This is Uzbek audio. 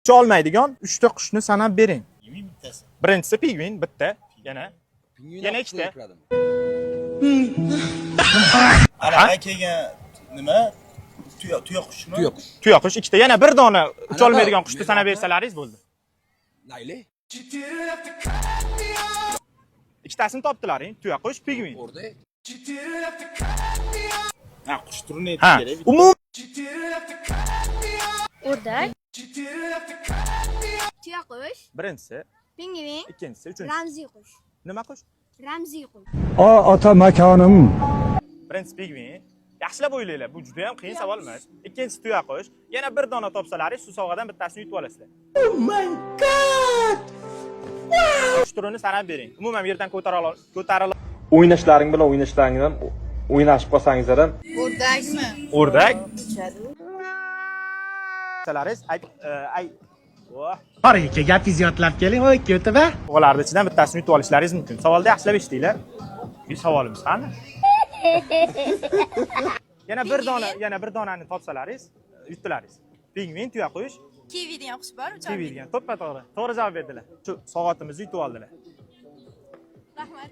Ucha olmaydigan 3 ta qushni sanab bering. Pingvin bittasi. Birinchisi pingvin bitta, yana Pingvin ikkita. Anaqa kelgan nima? Tuyoqushmi? Tuyoqush ikkita, yana bir dona ucha olmaydigan qushni sanab bersalaringiz bo'ldi. Layli. Ikkitasini topdilaring, tuyoqush, pingvin. O'rdak. Ha, qush turini Ha, aytish kerak. umuman O'rdak. Tuyaqush. birinchisi, Pingvin. ikkinchisi, uchinchisi. Ramziy qush. Nima qush? Ramziy qush. Ota makanim. Birinchisi pingvin. Yaxshilab o'ylanglar, bu juda ham qiyin savol emas. Ikkinchisi tuyoqush, yana bir dona topsalaringiz, shu sovg'adan bittasini yutib olasizlar. Oh my god! Qush turini sanab bering. Umuman yerdan ko'tarilib o'ynashlaring bilan o'ynashlaringdan o'ynashib qolsangizlar ham O'rdakmi? o'rdak salaringiz ay Qorikaga fiziyotlab keling, hoy ko'tiba. o'g'larni ichidan bittasini yutib olishlaringiz mumkin. Savolni yaxshilab eshitinglar. Bu savolimiz qani? Yana bir donani topsalaringiz, yutdilaringiz. Pingvin, tuyaqush, Kivi degan qush bor, kivi degan. To'ppa to'g'ri. To'g'ri javob berdilar. Shu sovg'atimizni yutib oldilar. Rahmat.